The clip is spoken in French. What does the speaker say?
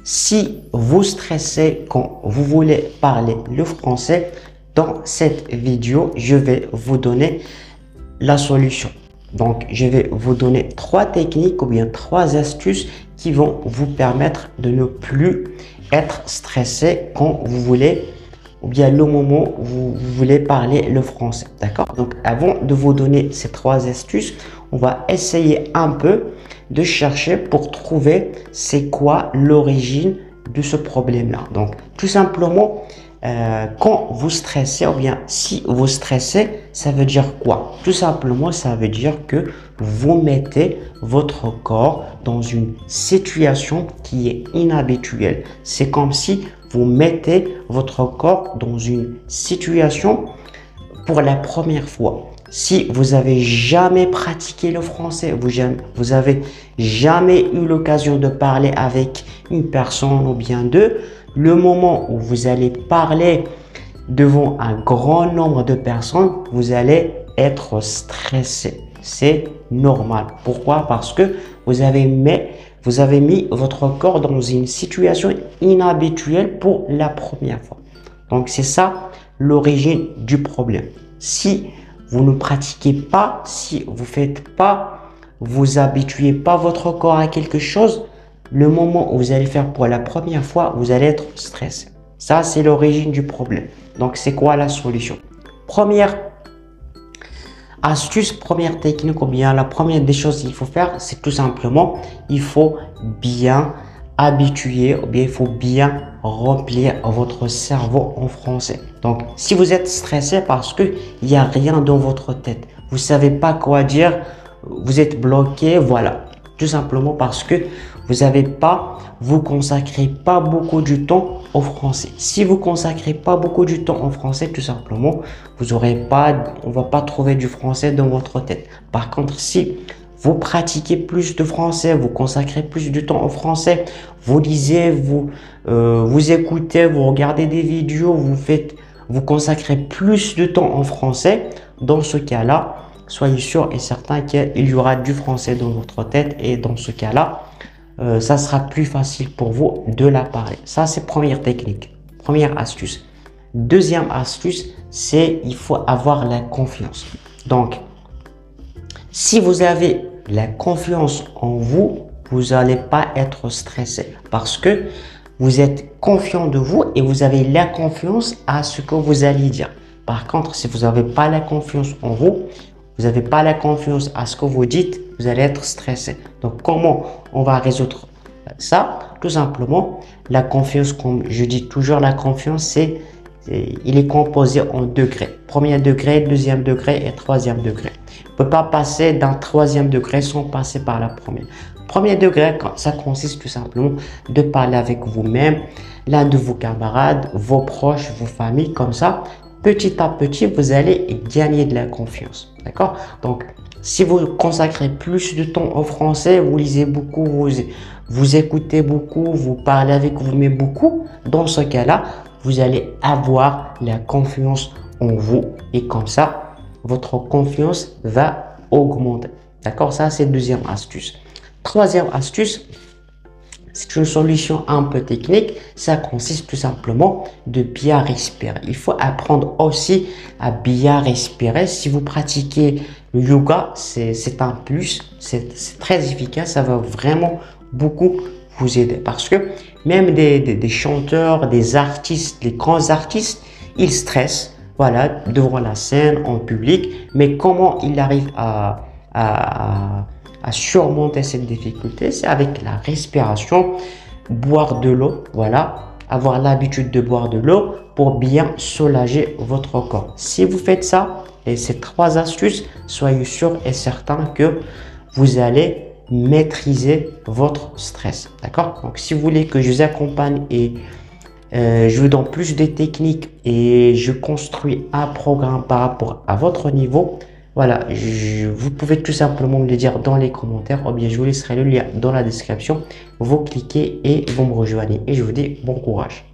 Si vous stressez quand vous voulez parler le français, dans cette vidéo, je vais vous donner la solution. Donc, je vais vous donner 3 techniques ou bien 3 astuces qui vont vous permettre de ne plus être stressé quand vous voulez ou bien le moment où vous voulez parler le français. D'accord? Donc, avant de vous donner ces 3 astuces, on va essayer un peu de chercher pour trouver c'est quoi l'origine de ce problème-là. Donc, tout simplement, quand vous stressez ou bien si vous stressez, ça veut dire quoi? Tout simplement, ça veut dire que vous mettez votre corps dans une situation qui est inhabituelle. C'est comme si vous mettez votre corps dans une situation pour la première fois. Si vous avez jamais pratiqué le français, vous avez jamais eu l'occasion de parler avec une personne ou bien deux, le moment où vous allez parler devant un grand nombre de personnes, vous allez être stressé. C'est normal. Pourquoi? Parce que vous avez mis votre corps dans une situation inhabituelle pour la première fois. Donc, c'est ça l'origine du problème. Si vous ne pratiquez pas, si vous faites pas, vous habituez pas votre corps à quelque chose, le moment où vous allez faire pour la première fois, vous allez être stressé. Ça, c'est l'origine du problème. Donc, c'est quoi la solution? Première astuce, première technique ou bien la première des choses qu'il faut faire, c'est tout simplement, il faut bien habituer ou bien il faut bien remplir votre cerveau en français. Donc, si vous êtes stressé parce que il n'y a rien dans votre tête, vous savez pas quoi dire, vous êtes bloqué, voilà. Tout simplement parce que vous consacrez pas beaucoup du temps au français. Si vous consacrez pas beaucoup du temps au français, tout simplement, on va pas trouver du français dans votre tête. Par contre, si vous pratiquez plus de français, vous consacrez plus de temps au français, vous lisez, vous écoutez, vous regardez des vidéos, vous consacrez plus de temps en français, dans ce cas-là, soyez sûr et certain qu'il y aura du français dans votre tête et dans ce cas-là, ça sera plus facile pour vous de la parler. Ça, c'est première technique, première astuce. Deuxième astuce, c'est il faut avoir la confiance. Donc, si vous avez la confiance en vous, vous n'allez pas être stressé parce que vous êtes confiant de vous et vous avez la confiance à ce que vous allez dire. Par contre, si vous n'avez pas la confiance en vous, vous n'avez pas la confiance à ce que vous dites, vous allez être stressé. Donc, comment on va résoudre ça? Tout simplement, la confiance, comme je dis toujours, la confiance, il est composé en degrés. Premier degré, deuxième degré et troisième degré. On ne peut pas passer d'un troisième degré sans passer par la première. Premier degré, ça consiste tout simplement de parler avec vous-même, l'un de vos camarades, vos proches, vos familles, comme ça. Petit à petit, vous allez gagner de la confiance. D'accord? Donc, si vous consacrez plus de temps au français, vous lisez beaucoup, vous écoutez beaucoup, vous parlez avec vous-même beaucoup, dans ce cas-là, vous allez avoir la confiance en vous et comme ça, votre confiance va augmenter. D'accord? Ça, c'est deuxième astuce. Troisième astuce, c'est une solution un peu technique. Ça consiste tout simplement de bien respirer. Il faut apprendre aussi à bien respirer. Si vous pratiquez le yoga, c'est un plus. C'est très efficace. Ça va vraiment beaucoup vous aider. Parce que même des chanteurs, des artistes, les grands artistes, ils stressent, voilà, devant la scène, en public. Mais comment ils arrivent à surmonter cette difficulté? C'est avec la respiration, boire de l'eau, voilà, avoir l'habitude de boire de l'eau pour bien soulager votre corps. Si vous faites ça, et ces 3 astuces, soyez sûr et certain que vous allez maîtriser votre stress. D'accord? Donc, si vous voulez que je vous accompagne et je vous donne plus de techniques et je construis un programme par rapport à votre niveau, voilà, vous pouvez tout simplement me le dire dans les commentaires ou bien je vous laisserai le lien dans la description. Vous cliquez et vous me rejoignez et je vous dis bon courage.